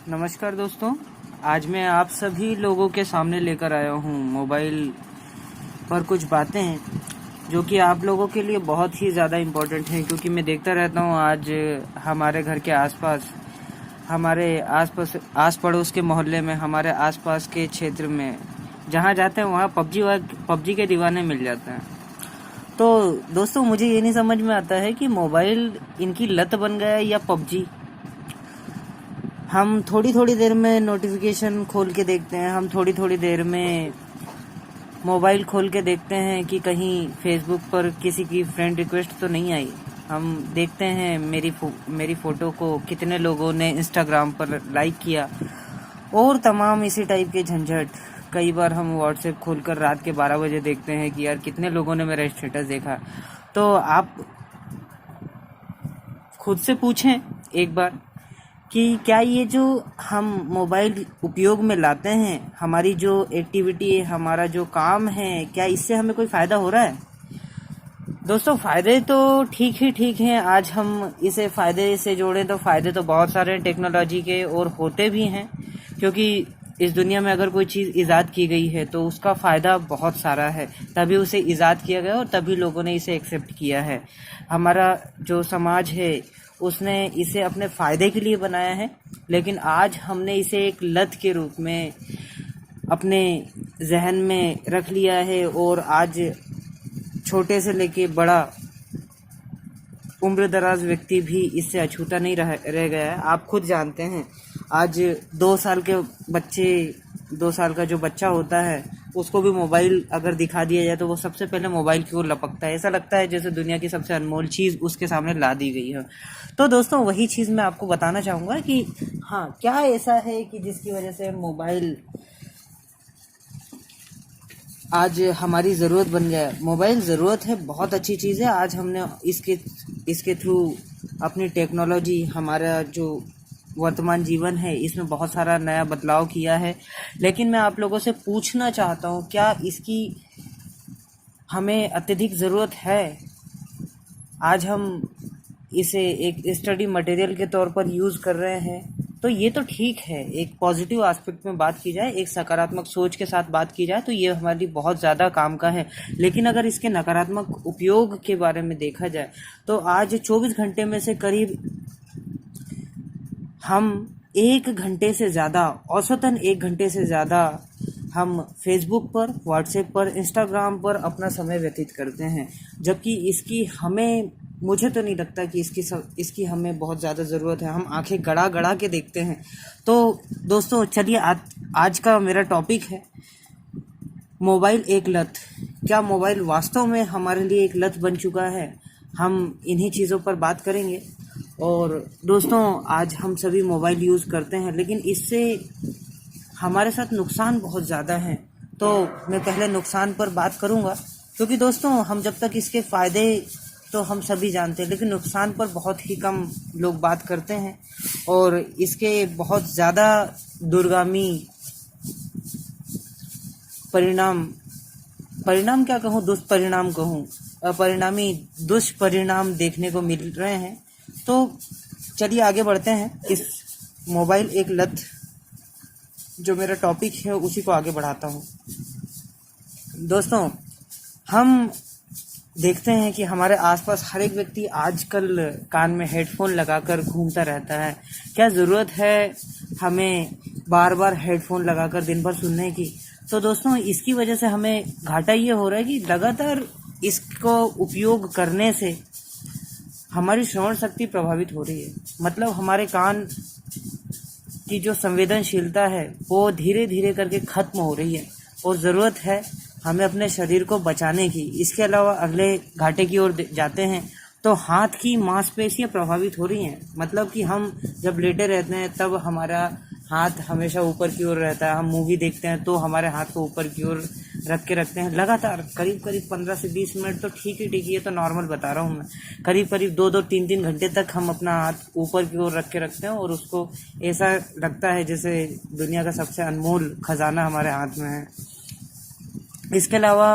नमस्कार दोस्तों। आज मैं आप सभी लोगों के सामने लेकर आया हूँ मोबाइल पर कुछ बातें जो कि आप लोगों के लिए बहुत ही ज़्यादा इम्पोर्टेंट हैं, क्योंकि मैं देखता रहता हूँ आज हमारे घर के आसपास, हमारे आस पड़ोस के मोहल्ले में, हमारे आसपास के क्षेत्र में जहाँ जाते हैं वहाँ पबजी के दीवाने मिल जाते हैं। तो दोस्तों, मुझे ये नहीं समझ में आता है कि मोबाइल इनकी लत बन गया है या पबजी। हम थोड़ी थोड़ी देर में नोटिफिकेशन खोल के देखते हैं, हम थोड़ी थोड़ी देर में मोबाइल खोल के देखते हैं कि कहीं फेसबुक पर किसी की फ्रेंड रिक्वेस्ट तो नहीं आई। हम देखते हैं मेरी फ़ोटो को कितने लोगों ने इंस्टाग्राम पर लाइक किया, और तमाम इसी टाइप के झंझट। कई बार हम व्हाट्सएप खोलकर रात के 12 बजे देखते हैं कि यार कितने लोगों ने मेरा स्टेटस देखा। तो आप खुद से पूछें एक बार कि क्या ये जो हम मोबाइल उपयोग में लाते हैं, हमारी जो एक्टिविटी है, हमारा जो काम है, क्या इससे हमें कोई फ़ायदा हो रहा है? दोस्तों, फ़ायदे तो ठीक हैं। आज हम इसे फ़ायदे से जोड़ें तो फ़ायदे तो बहुत सारे हैं टेक्नोलॉजी के, और होते भी हैं, क्योंकि इस दुनिया में अगर कोई चीज़ ईजाद की गई है तो उसका फ़ायदा बहुत सारा है, तभी उसे ईजाद किया गया और तभी लोगों ने इसे एक्सेप्ट किया है। हमारा जो समाज है उसने इसे अपने फ़ायदे के लिए बनाया है, लेकिन आज हमने इसे एक लत के रूप में अपने जहन में रख लिया है, और आज छोटे से लेके बड़ा उम्र दराज व्यक्ति भी इससे अछूता नहीं रह गया है। आप खुद जानते हैं, आज 2 साल का जो बच्चा होता है उसको भी मोबाइल अगर दिखा दिया जाए तो वो सबसे पहले मोबाइल की ओर लपकता है। ऐसा लगता है जैसे दुनिया की सबसे अनमोल चीज़ उसके सामने ला दी गई है। तो दोस्तों, वही चीज़ मैं आपको बताना चाहूँगा कि हाँ, क्या ऐसा है कि जिसकी वजह से मोबाइल आज हमारी ज़रूरत बन गया है। मोबाइल ज़रूरत है, बहुत अच्छी चीज़ है। आज हमने इसके थ्रू अपनी टेक्नोलॉजी, हमारा जो वर्तमान जीवन है, इसमें बहुत सारा नया बदलाव किया है। लेकिन मैं आप लोगों से पूछना चाहता हूँ, क्या इसकी हमें अत्यधिक ज़रूरत है? आज हम इसे एक स्टडी मटेरियल के तौर पर यूज़ कर रहे हैं, तो ये तो ठीक है। एक पॉजिटिव एस्पेक्ट में बात की जाए, एक सकारात्मक सोच के साथ बात की जाए, तो ये हमारे लिए बहुत ज़्यादा काम का है। लेकिन अगर इसके नकारात्मक उपयोग के बारे में देखा जाए तो आज 24 घंटे में से करीब हम 1 घंटे से ज़्यादा, औसतन 1 घंटे से ज़्यादा हम फेसबुक पर, व्हाट्सएप पर, इंस्टाग्राम पर अपना समय व्यतीत करते हैं, जबकि मुझे तो नहीं लगता कि इसकी हमें बहुत ज़्यादा ज़रूरत है। हम आंखें गड़ा गड़ा के देखते हैं। तो दोस्तों, चलिए आज का मेरा टॉपिक है मोबाइल एक लत। क्या मोबाइल वास्तव में हमारे लिए एक लत बन चुका है? हम इन्हीं चीज़ों पर बात करेंगे। और दोस्तों, आज हम सभी मोबाइल यूज़ करते हैं, लेकिन इससे हमारे साथ नुकसान बहुत ज़्यादा हैं। तो मैं पहले नुकसान पर बात करूँगा, क्योंकि दोस्तों, हम जब तक इसके फ़ायदे तो हम सभी जानते हैं, लेकिन नुकसान पर बहुत ही कम लोग बात करते हैं। और इसके बहुत ज़्यादा दूरगामी परिणाम क्या कहूँ, दुष्परिणाम कहूँ, अपरिणामी दुष्परिणाम देखने को मिल रहे हैं। तो चलिए आगे बढ़ते हैं। इस मोबाइल एक लत, जो मेरा टॉपिक है, उसी को आगे बढ़ाता हूँ। दोस्तों, हम देखते हैं कि हमारे आसपास हर एक व्यक्ति आजकल कान में हेडफोन लगाकर घूमता रहता है। क्या ज़रूरत है हमें बार बार हेडफोन लगाकर दिन भर सुनने की? तो दोस्तों, इसकी वजह से हमें घाटा ये हो रहा है कि लगातार इसको उपयोग करने से हमारी श्रवण शक्ति प्रभावित हो रही है। मतलब हमारे कान की जो संवेदनशीलता है वो धीरे धीरे करके ख़त्म हो रही है, और ज़रूरत है हमें अपने शरीर को बचाने की। इसके अलावा अगले घाटे की ओर जाते हैं तो हाथ की मांसपेशियां प्रभावित हो रही हैं। मतलब कि हम जब लेटे रहते हैं तब हमारा हाथ हमेशा ऊपर की ओर रहता है। हम मूवी देखते हैं तो हमारे हाथ को ऊपर की ओर रख के रखते हैं लगातार करीब 15 से 20 मिनट। तो ठीक है, ये तो नॉर्मल बता रहा हूँ मैं। करीब 2-2, 3-3 घंटे तक हम अपना हाथ ऊपर की ओर रख के रखते हैं, और उसको ऐसा लगता है जैसे दुनिया का सबसे अनमोल खजाना हमारे हाथ में है। इसके अलावा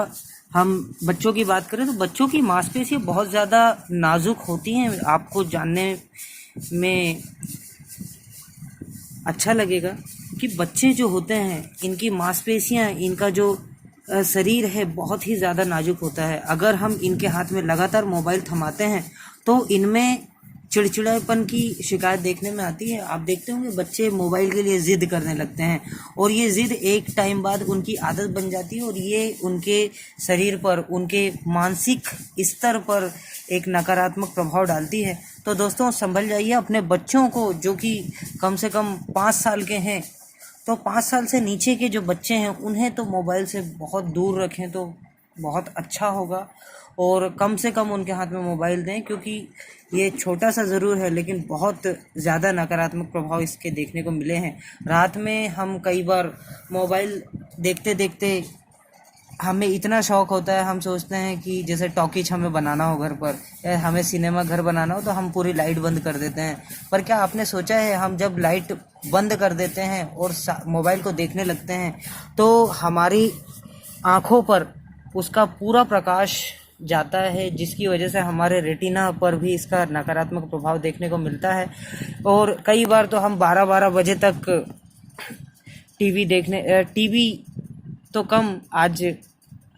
हम बच्चों की बात करें तो बच्चों की मांसपेशियां बहुत ज़्यादा नाजुक होती हैं। आपको जानने में अच्छा लगेगा कि बच्चे जो होते हैं इनकी मांसपेशियां, इनका जो शरीर है बहुत ही ज़्यादा नाजुक होता है। अगर हम इनके हाथ में लगातार मोबाइल थमाते हैं तो इनमें चिड़चिड़ापन की शिकायत देखने में आती है। आप देखते होंगे बच्चे मोबाइल के लिए ज़िद करने लगते हैं और ये ज़िद एक टाइम बाद उनकी आदत बन जाती है और ये उनके शरीर पर, उनके मानसिक स्तर पर एक नकारात्मक प्रभाव डालती है। तो दोस्तों संभल जाइए अपने बच्चों को, जो कि कम से कम 5 साल के हैं, तो 5 साल से नीचे के जो बच्चे हैं उन्हें तो मोबाइल से बहुत दूर रखें तो बहुत अच्छा होगा और कम से कम उनके हाथ में मोबाइल दें, क्योंकि ये छोटा सा ज़रूर है लेकिन बहुत ज़्यादा नकारात्मक प्रभाव इसके देखने को मिले हैं। रात में हम कई बार मोबाइल देखते देखते हमें इतना शौक होता है, हम सोचते हैं कि जैसे टॉकीज हमें बनाना हो घर पर या हमें सिनेमा घर बनाना हो तो हम पूरी लाइट बंद कर देते हैं। पर क्या आपने सोचा है, हम जब लाइट बंद कर देते हैं और मोबाइल को देखने लगते हैं तो हमारी आँखों पर उसका पूरा प्रकाश जाता है, जिसकी वजह से हमारे रेटिना पर भी इसका नकारात्मक प्रभाव देखने को मिलता है। और कई बार तो हम 12-12 बजे तक टीवी तो कम, आज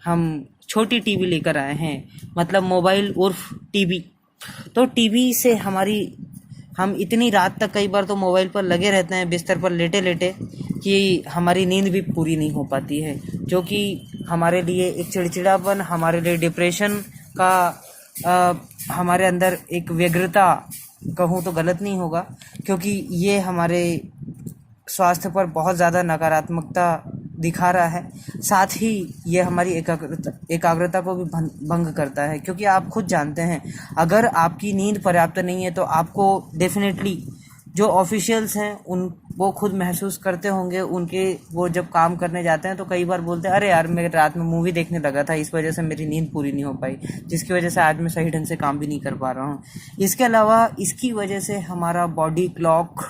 हम छोटी टीवी लेकर आए हैं, मतलब मोबाइल उर्फ टीवी। तो टीवी से हम इतनी रात तक कई बार तो मोबाइल पर लगे रहते हैं बिस्तर पर लेटे लेटे कि हमारी नींद भी पूरी नहीं हो पाती है, जो कि हमारे लिए एक चिड़चिड़ापन, हमारे लिए डिप्रेशन का हमारे अंदर एक व्यग्रता कहूँ तो गलत नहीं होगा, क्योंकि ये हमारे स्वास्थ्य पर बहुत ज़्यादा नकारात्मकता दिखा रहा है। साथ ही ये हमारी एकाग्रता को भी भंग करता है, क्योंकि आप खुद जानते हैं अगर आपकी नींद पर्याप्त नहीं है तो आपको डेफिनेटली जो ऑफिशियल्स हैं वो खुद महसूस करते होंगे। वो जब काम करने जाते हैं तो कई बार बोलते हैं, अरे यार मैं रात में मूवी देखने लगा था, इस वजह से मेरी नींद पूरी नहीं हो पाई, जिसकी वजह से आज मैं सही ढंग से काम भी नहीं कर पा रहा हूँ। इसके अलावा इसकी वजह से हमारा बॉडी क्लॉक,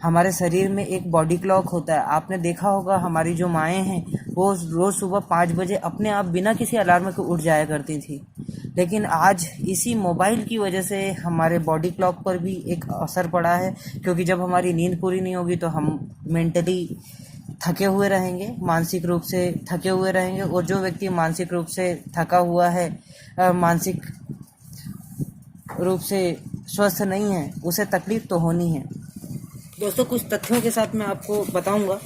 हमारे शरीर में एक बॉडी क्लॉक होता है। आपने देखा होगा हमारी जो माएँ हैं वो रोज़ सुबह 5 बजे अपने आप बिना किसी अलार्म के उठ जाया करती थी, लेकिन आज इसी मोबाइल की वजह से हमारे बॉडी क्लॉक पर भी एक असर पड़ा है, क्योंकि जब हमारी नींद पूरी नहीं होगी तो हम मेंटली थके हुए रहेंगे, मानसिक रूप से थके हुए रहेंगे। और जो व्यक्ति मानसिक रूप से थका हुआ है, मानसिक रूप से स्वस्थ नहीं है, उसे तकलीफ तो होनी है। दोस्तों कुछ तथ्यों के साथ मैं आपको बताऊंगा।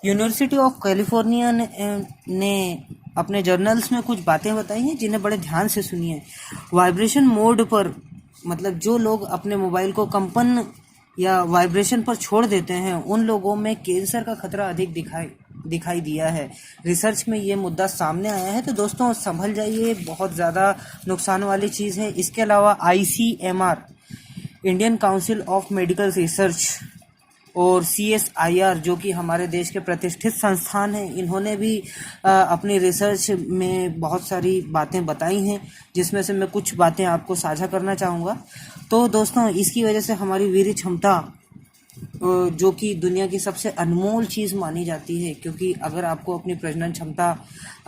यूनिवर्सिटी ऑफ कैलिफोर्निया ने अपने जर्नल्स में कुछ बातें बताई हैं जिन्हें बड़े ध्यान से सुनिए। वाइब्रेशन मोड पर, मतलब जो लोग अपने मोबाइल को कंपन या वाइब्रेशन पर छोड़ देते हैं उन लोगों में कैंसर का खतरा अधिक दिखाई दिया है। रिसर्च में ये मुद्दा सामने आया है। तो दोस्तों संभल जाइए, बहुत ज़्यादा नुकसान वाली चीज़ है। इसके अलावा ICMR, Indian council of medical research, और CSIR जो कि हमारे देश के प्रतिष्ठित संस्थान हैं, इन्होंने भी अपनी रिसर्च में बहुत सारी बातें बताई हैं, जिसमें से मैं कुछ बातें आपको साझा करना चाहूँगा। तो दोस्तों इसकी वजह से हमारी वीर्य क्षमता, जो कि दुनिया की सबसे अनमोल चीज़ मानी जाती है, क्योंकि अगर आपको अपनी प्रजनन क्षमता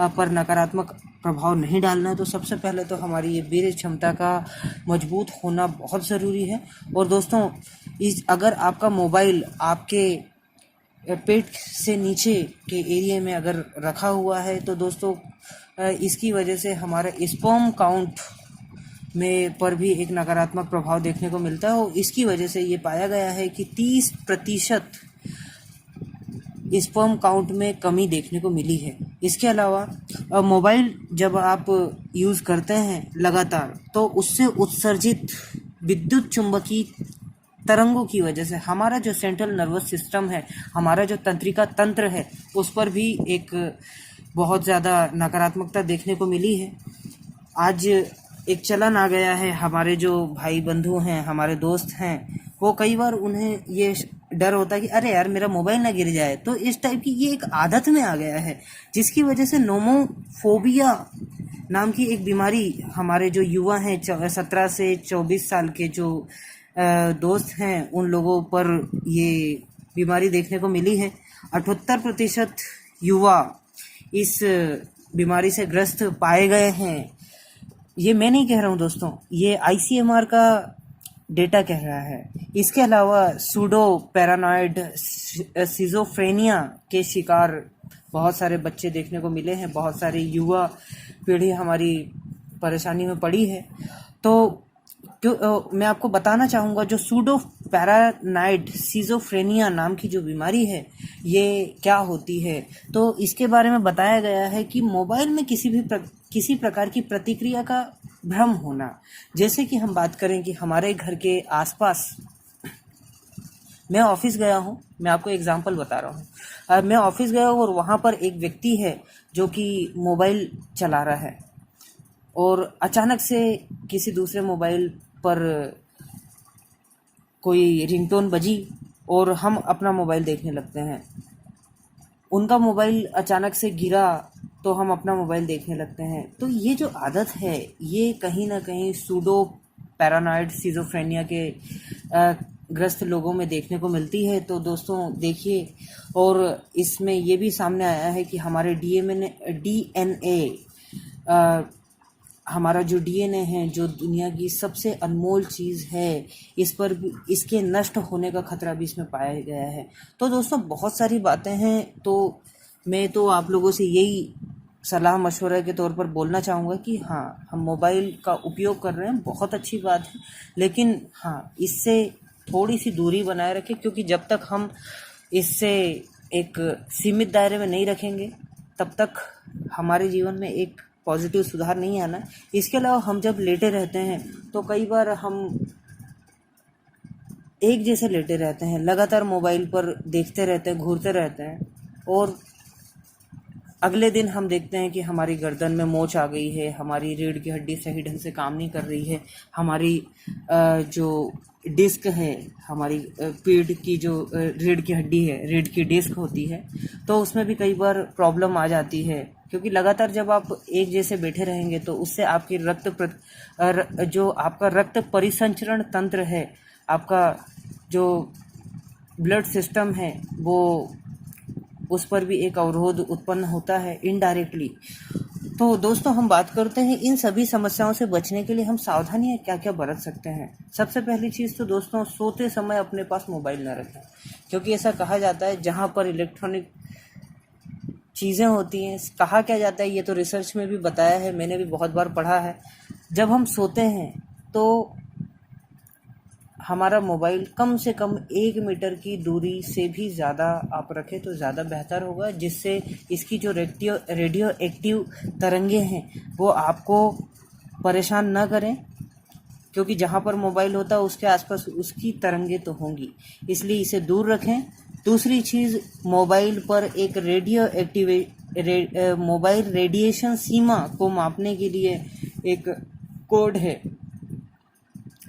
पर नकारात्मक प्रभाव नहीं डालना है तो सबसे पहले तो हमारी ये वीर्य क्षमता का मजबूत होना बहुत ज़रूरी है। और दोस्तों अगर आपका मोबाइल आपके पेट से नीचे के एरिया में अगर रखा हुआ है तो दोस्तों इसकी वजह से हमारा स्पर्म काउंट में पर भी एक नकारात्मक प्रभाव देखने को मिलता है। और इसकी वजह से ये पाया गया है कि 30% स्पर्म काउंट में कमी देखने को मिली है। इसके अलावा मोबाइल जब आप यूज़ करते हैं लगातार तो उससे उत्सर्जित विद्युत चुंबकीय तरंगों की वजह से हमारा जो सेंट्रल नर्वस सिस्टम है, हमारा जो तंत्रिका तंत्र है, उस पर भी एक बहुत ज़्यादा नकारात्मकता देखने को मिली है। आज एक चलन आ गया है, हमारे जो भाई बंधु हैं, हमारे दोस्त हैं, वो कई बार उन्हें ये डर होता है कि अरे यार मेरा मोबाइल ना गिर जाए, तो इस टाइप की ये एक आदत में आ गया है, जिसकी वजह से नोमोफोबिया नाम की एक बीमारी हमारे जो युवा हैं 17 से 24 साल के जो दोस्त हैं उन लोगों पर ये बीमारी देखने को मिली है। 78% युवा इस बीमारी से ग्रस्त पाए गए हैं। ये मैं नहीं कह रहा हूँ दोस्तों, ये ICMR का डेटा कह रहा है। इसके अलावा सूडो पैरानॉइड सिजोफ्रेनिया के शिकार बहुत सारे बच्चे देखने को मिले हैं। बहुत सारी युवा पीढ़ी हमारी परेशानी में पड़ी है। तो मैं आपको बताना चाहूँगा, जो सूडो पैरानॉइड सिजोफ्रेनिया नाम की जो बीमारी है ये क्या होती है। तो इसके बारे में बताया गया है कि मोबाइल में किसी प्रकार की प्रतिक्रिया का भ्रम होना। जैसे कि हम बात करें कि हमारे घर के आसपास, मैं ऑफिस गया हूँ, मैं आपको एग्जांपल बता रहा हूँ। मैं ऑफिस गया हूँ और वहाँ पर एक व्यक्ति है जो कि मोबाइल चला रहा है और अचानक से किसी दूसरे मोबाइल पर कोई रिंगटोन बजी और हम अपना मोबाइल देखने लगते हैं। उनका मोबाइल अचानक से गिरा तो हम अपना मोबाइल देखने लगते हैं। तो ये जो आदत है ये कहीं ना कहीं सूडो पैरानॉइड सिजोफ्रेनिया के ग्रस्त लोगों में देखने को मिलती है। तो दोस्तों देखिए, और इसमें ये भी सामने आया है कि हमारे डीएनए हमारा जो डीएनए है, जो दुनिया की सबसे अनमोल चीज़ है, इस पर भी इसके नष्ट होने का खतरा भी इसमें पाया गया है। तो दोस्तों बहुत सारी बातें हैं। तो मैं तो आप लोगों से यही सलाह मशवरा के तौर पर बोलना चाहूँगा कि हाँ, हम मोबाइल का उपयोग कर रहे हैं, बहुत अच्छी बात है, लेकिन हाँ इससे थोड़ी सी दूरी बनाए रखें, क्योंकि जब तक हम इससे एक सीमित दायरे में नहीं रखेंगे तब तक हमारे जीवन में एक पॉजिटिव सुधार नहीं आना। इसके अलावा हम जब लेटे रहते हैं तो कई बार हम एक जैसे लेटे रहते हैं, लगातार मोबाइल पर देखते रहते हैं, घूरते रहते हैं, और अगले दिन हम देखते हैं कि हमारी गर्दन में मोच आ गई है, हमारी रीढ़ की हड्डी सही ढंग से काम नहीं कर रही है, हमारी जो डिस्क है, हमारी पीठ की जो रीढ़ की हड्डी है, रीढ़ की डिस्क होती है, तो उसमें भी कई बार प्रॉब्लम आ जाती है। क्योंकि लगातार जब आप एक जैसे बैठे रहेंगे तो उससे आपकी जो आपका रक्त परिसंचरण तंत्र है, आपका जो ब्लड सिस्टम है, वो उस पर भी एक अवरोध उत्पन्न होता है इनडायरेक्टली। तो दोस्तों हम बात करते हैं इन सभी समस्याओं से बचने के लिए हम सावधानियां क्या क्या बरत सकते हैं। सबसे पहली चीज़ तो दोस्तों, सोते समय अपने पास मोबाइल न रखें, क्योंकि ऐसा कहा जाता है जहां पर इलेक्ट्रॉनिक चीज़ें होती हैं, कहा क्या जाता है, ये तो रिसर्च में भी बताया है, मैंने भी बहुत बार पढ़ा है, जब हम सोते हैं तो हमारा मोबाइल कम से कम 1 मीटर की दूरी से भी ज़्यादा आप रखें तो ज़्यादा बेहतर होगा, जिससे इसकी जो रेडियो एक्टिव तरंगे हैं वो आपको परेशान न करें, क्योंकि जहाँ पर मोबाइल होता है उसके आसपास उसकी तरंगे तो होंगी, इसलिए इसे दूर रखें। दूसरी चीज़, मोबाइल पर एक मोबाइल रेडिएशन सीमा को मापने के लिए एक कोड है,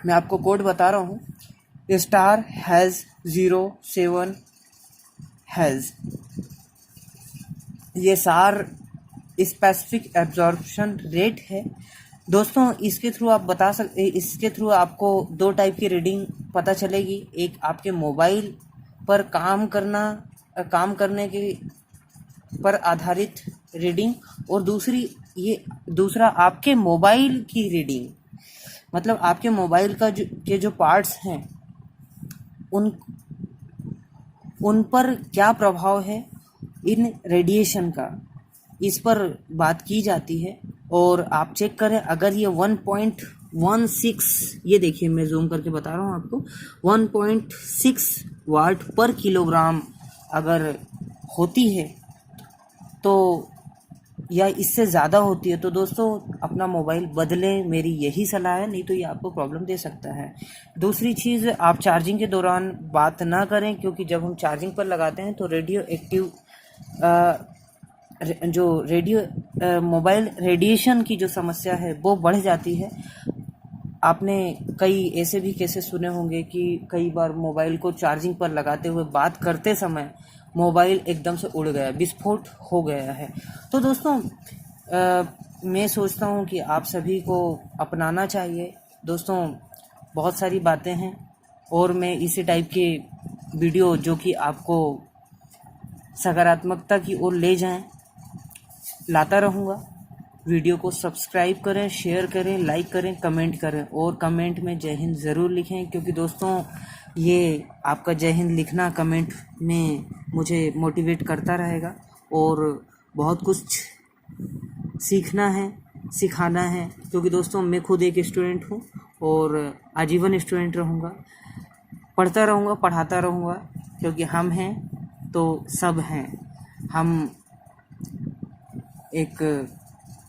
मैं आपको कोड बता रहा हूँ, *#07#, ये SAR स्पेसिफिक एब्जॉर्प्शन रेट है। दोस्तों इसके थ्रू आपको 2 टाइप की रीडिंग पता चलेगी। एक आपके मोबाइल पर काम करने के पर आधारित रीडिंग, और दूसरा आपके मोबाइल की रीडिंग, मतलब आपके मोबाइल का जो पार्ट्स हैं उन पर क्या प्रभाव है इन रेडिएशन का, इस पर बात की जाती है। और आप चेक करें, अगर ये 1.16, ये देखिए मैं जूम करके बता रहा हूँ आपको, 1.6 वाट पर किलोग्राम अगर होती है तो, या इससे ज़्यादा होती है, तो दोस्तों अपना मोबाइल बदलें, मेरी यही सलाह है, नहीं तो ये आपको प्रॉब्लम दे सकता है। दूसरी चीज़, आप चार्जिंग के दौरान बात ना करें, क्योंकि जब हम चार्जिंग पर लगाते हैं तो रेडियो एक्टिव मोबाइल रेडिएशन की जो समस्या है वो बढ़ जाती है। आपने कई ऐसे भी केसेस सुने होंगे कि कई बार मोबाइल को चार्जिंग पर लगाते हुए बात करते समय मोबाइल एकदम से उड़ गया, विस्फोट हो गया है। तो दोस्तों मैं सोचता हूँ कि आप सभी को अपनाना चाहिए। दोस्तों बहुत सारी बातें हैं और मैं इसी टाइप के वीडियो जो कि आपको सकारात्मकता की ओर ले जाएं लाता रहूँगा। वीडियो को सब्सक्राइब करें, शेयर करें, लाइक करें, कमेंट करें और कमेंट में जय हिंद ज़रूर लिखें, क्योंकि दोस्तों ये आपका जय हिंद लिखना कमेंट में मुझे मोटिवेट करता रहेगा और बहुत कुछ सीखना है, सिखाना है, क्योंकि दोस्तों मैं खुद एक स्टूडेंट हूँ और आजीवन स्टूडेंट रहूँगा, पढ़ता रहूँगा, पढ़ाता रहूँगा, क्योंकि हम हैं तो सब हैं। हम एक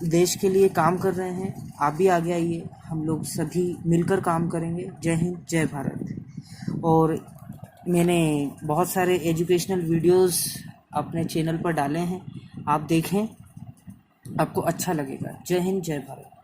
देश के लिए काम कर रहे हैं, आप भी आगे आइए, हम लोग सभी मिलकर काम करेंगे। जय हिंद, जय भारत। और मैंने बहुत सारे एजुकेशनल वीडियोस अपने चैनल पर डाले हैं, आप देखें, आपको अच्छा लगेगा। जय हिंद, जय भारत।